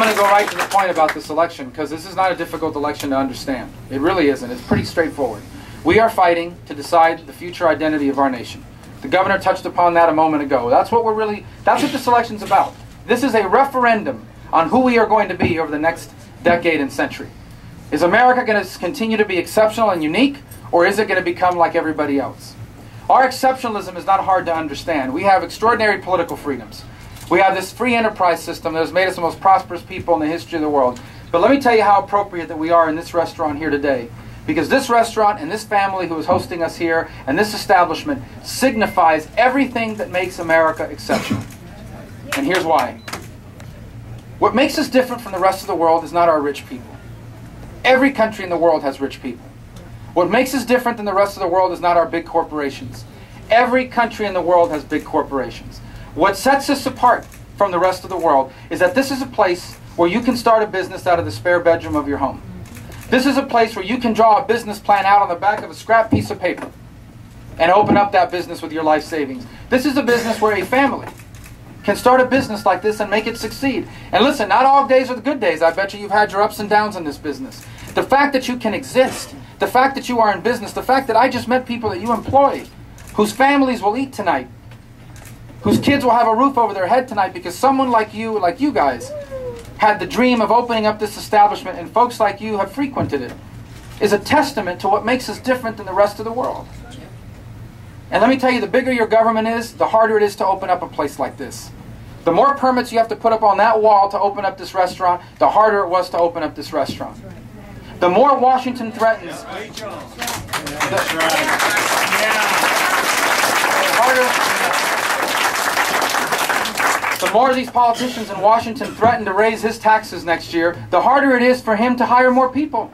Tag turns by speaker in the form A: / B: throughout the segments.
A: going to go right to the point about this election, because this is not a difficult election to understand. It really isn't. It's pretty straightforward. We are fighting to decide the future identity of our nation. The governor touched upon that a moment ago. That's what this election's about. This is a referendum on who we are going to be over the next decade and century. Is America going to continue to be exceptional and unique, or is it going to become like everybody else? Our exceptionalism is not hard to understand. We have extraordinary political freedoms. We have this free enterprise system that has made us the most prosperous people in the history of the world. But let me tell you how appropriate that we are in this restaurant here today. Because this restaurant and this family who is hosting us here and this establishment signifies everything that makes America exceptional. And here's why. What makes us different from the rest of the world is not our rich people. Every country in the world has rich people. What makes us different than the rest of the world is not our big corporations. Every country in the world has big corporations. What sets us apart from the rest of the world is that this is a place where you can start a business out of the spare bedroom of your home. This is a place where you can draw a business plan out on the back of a scrap piece of paper and open up that business with your life savings. This is a business where a family can start a business like this and make it succeed. And listen, not all days are the good days. I bet you've had your ups and downs in this business. The fact that you can exist, the fact that you are in business, the fact that I just met people that you employ, whose families will eat tonight, whose kids will have a roof over their head tonight because someone like you guys, had the dream of opening up this establishment and folks like you have frequented it, is a testament to what makes us different than the rest of the world. And let me tell you, the bigger your government is, the harder it is to open up a place like this. The more permits you have to put up on that wall to open up this restaurant, the harder it was to open up this restaurant. The more Washington threatens, the more these politicians in Washington threaten to raise his taxes next year, the harder it is for him to hire more people.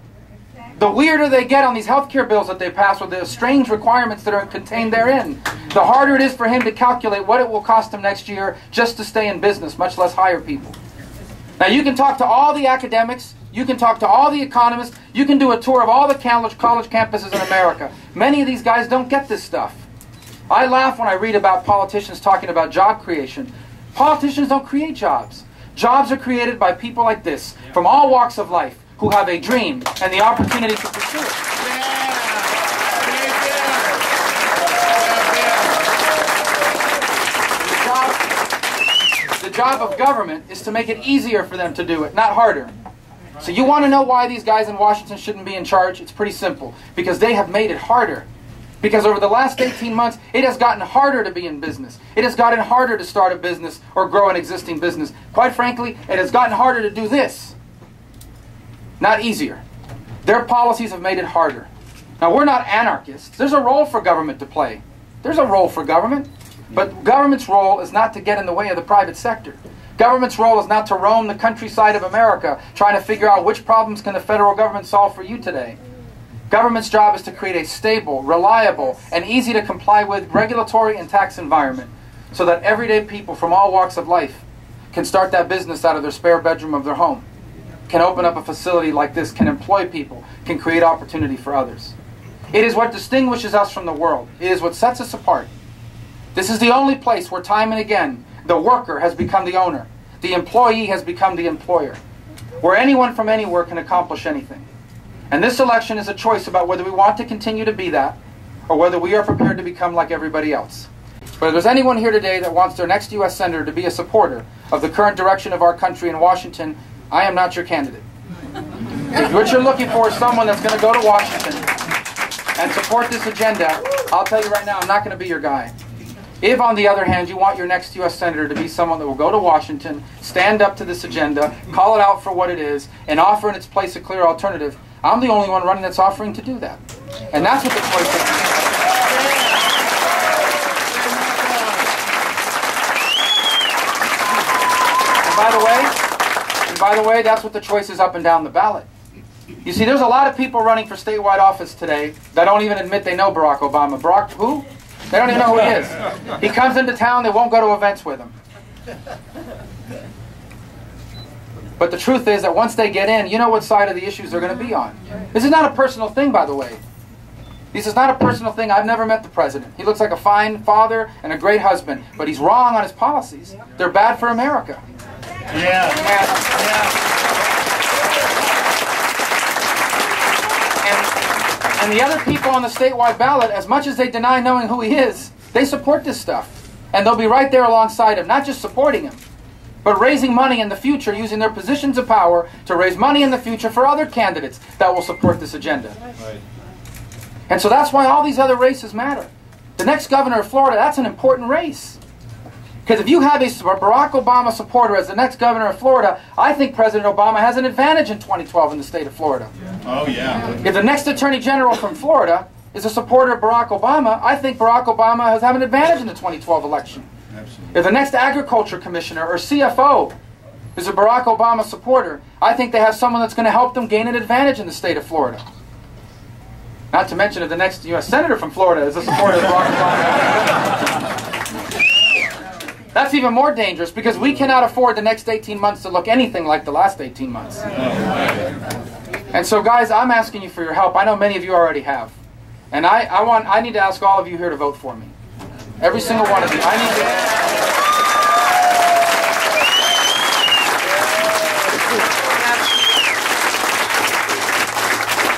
A: The weirder they get on these health care bills that they pass with the strange requirements that are contained therein, the harder it is for him to calculate what it will cost him next year just to stay in business, much less hire people. Now you can talk to all the academics, you can talk to all the economists, you can do a tour of all the college campuses in America. Many of these guys don't get this stuff. I laugh when I read about politicians talking about job creation. Politicians don't create jobs. Jobs are created by people like this, from all walks of life, who have a dream and the opportunity to pursue it. The job of government is to make it easier for them to do it, not harder. So you want to know why these guys in Washington shouldn't be in charge? It's pretty simple. Because they have made it harder. Because over the last 18 months, it has gotten harder to be in business. It has gotten harder to start a business or grow an existing business. Quite frankly, it has gotten harder to do this. Not easier. Their policies have made it harder. Now, we're not anarchists. There's a role for government to play. There's a role for government. But government's role is not to get in the way of the private sector. Government's role is not to roam the countryside of America trying to figure out which problems can the federal government solve for you today. Government's job is to create a stable, reliable, and easy to comply with regulatory and tax environment so that everyday people from all walks of life can start that business out of their spare bedroom of their home, can open up a facility like this, can employ people, can create opportunity for others. It is what distinguishes us from the world. It is what sets us apart. This is the only place where time and again the worker has become the owner, the employee has become the employer, where anyone from anywhere can accomplish anything. And this election is a choice about whether we want to continue to be that or whether we are prepared to become like everybody else. But if there's anyone here today that wants their next U.S. Senator to be a supporter of the current direction of our country in Washington, I am not your candidate. If what you're looking for is someone that's going to go to Washington and support this agenda, I'll tell you right now, I'm not going to be your guy. If, on the other hand, you want your next U.S. Senator to be someone that will go to Washington, stand up to this agenda, call it out for what it is, and offer in its place a clear alternative, I'm the only one running that's offering to do that. And that's what the choice is. And by the way, that's what the choice is up and down the ballot. You see, there's a lot of people running for statewide office today that don't even admit they know Barack Obama. Barack, who? They don't even know who he is. He comes into town, they won't go to events with him. But the truth is that once they get in, you know what side of the issues they're going to be on. This is not a personal thing, by the way. This is not a personal thing. I've never met the president. He looks like a fine father and a great husband, but he's wrong on his policies. They're bad for America.
B: Yeah.
A: And the other people on the statewide ballot, as much as they deny knowing who he is, they support this stuff. And they'll be right there alongside him, not just supporting him, but raising money in the future, using their positions of power to raise money in the future for other candidates that will support this agenda.
B: Right.
A: And so that's why all these other races matter. The next governor of Florida, that's an important race. Because if you have a Barack Obama supporter as the next governor of Florida, I think President Obama has an advantage in 2012 in the state of Florida.
B: Oh, yeah.
A: If the next Attorney General from Florida is a supporter of Barack Obama, I think Barack Obama has an advantage in the 2012 election.
B: Absolutely.
A: If the next Agriculture Commissioner or CFO is a Barack Obama supporter, I think they have someone that's going to help them gain an advantage in the state of Florida. Not to mention if the next U.S. Senator from Florida is a supporter of Barack Obama. That's even more dangerous because we cannot afford the next 18 months to look anything like the last 18 months. And so guys, I'm asking you for your help. I know many of you already have. And I need to ask all of you here to vote for me. Every single one of you. I need to...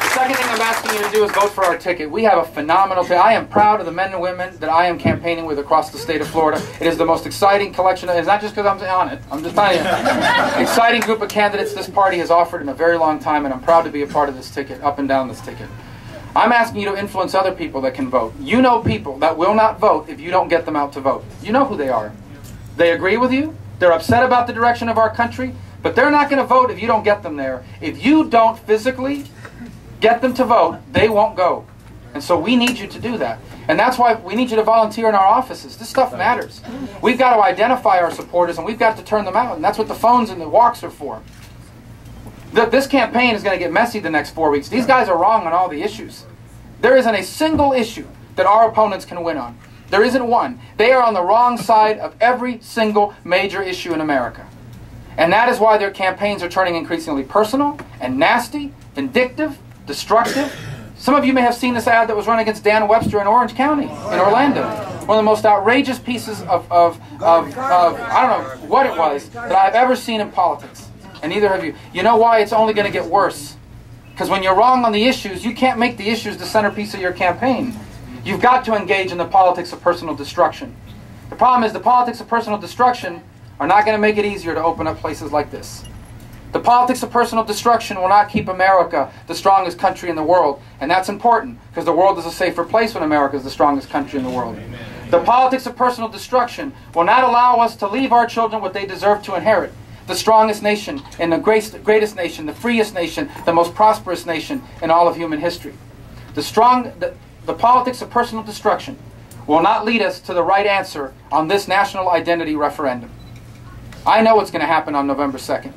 A: The second thing I'm asking you to do is vote for our ticket. We have a phenomenal ticket. I am proud of the men and women that I am campaigning with across the state of Florida. It is the most exciting collection. It's not just because I'm on it. I'm just telling you. Exciting group of candidates this party has offered in a very long time, and I'm proud to be a part of this ticket, up and down this ticket. I'm asking you to influence other people that can vote. You know people that will not vote if you don't get them out to vote. You know who they are. They agree with you. They're upset about the direction of our country, but they're not going to vote if you don't get them there. If you don't physically get them to vote, they won't go. And so we need you to do that. And that's why we need you to volunteer in our offices. This stuff matters. We've got to identify our supporters, and we've got to turn them out. And that's what the phones and the walks are for. This campaign is going to get messy the next 4 weeks. These guys are wrong on all the issues. There isn't a single issue that our opponents can win on. There isn't one. They are on the wrong side of every single major issue in America. And that is why their campaigns are turning increasingly personal and nasty, vindictive, destructive. Some of you may have seen this ad that was run against Dan Webster in Orange County, in Orlando. One of the most outrageous pieces of I don't know what it was, that I've ever seen in politics. And neither have you. You know why? It's only going to get worse. Because when you're wrong on the issues, you can't make the issues the centerpiece of your campaign. You've got to engage in the politics of personal destruction. The problem is the politics of personal destruction are not going to make it easier to open up places like this. The politics of personal destruction will not keep America the strongest country in the world. And that's important, because the world is a safer place when America is the strongest country in the world. Amen. The politics of personal destruction will not allow us to leave our children what they deserve to inherit. The strongest nation, and the greatest nation, the freest nation, the most prosperous nation in all of human history. The politics of personal destruction will not lead us to the right answer on this national identity referendum. I know what's going to happen on November 2nd.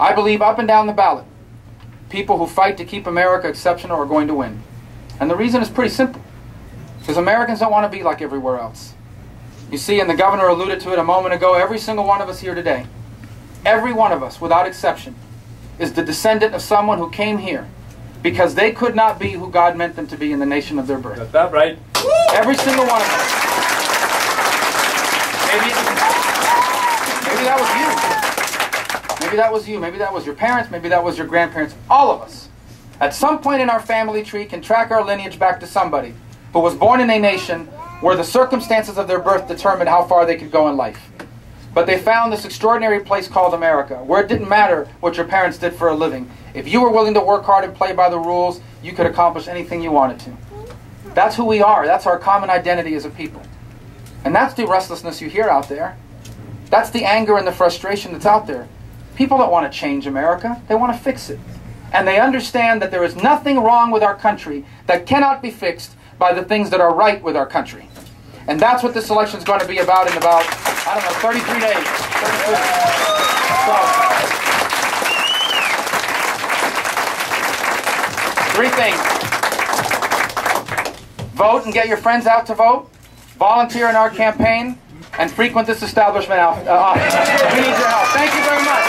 A: I believe up and down the ballot, people who fight to keep America exceptional are going to win. And the reason is pretty simple. Because Americans don't want to be like everywhere else. You see, and the governor alluded to it a moment ago, every single one of us here today, every one of us, without exception, is the descendant of someone who came here because they could not be who God meant them to be in the nation of their birth.
B: Got that right.
A: Every single one of us. Maybe that was you. Maybe that was you. Maybe that was your parents. Maybe that was your grandparents. All of us, at some point in our family tree, can track our lineage back to somebody who was born in a nation where the circumstances of their birth determined how far they could go in life. But they found this extraordinary place called America, where it didn't matter what your parents did for a living. If you were willing to work hard and play by the rules, you could accomplish anything you wanted to. That's who we are. That's our common identity as a people. And that's the restlessness you hear out there. That's the anger and the frustration that's out there. People don't want to change America. They want to fix it. And they understand that there is nothing wrong with our country that cannot be fixed by the things that are right with our country. And that's what this election is going to be about in about, 33 days. 33. So, 3 things. Vote and get your friends out to vote. Volunteer in our campaign. And frequent this establishment office. We need your help. Thank you very much.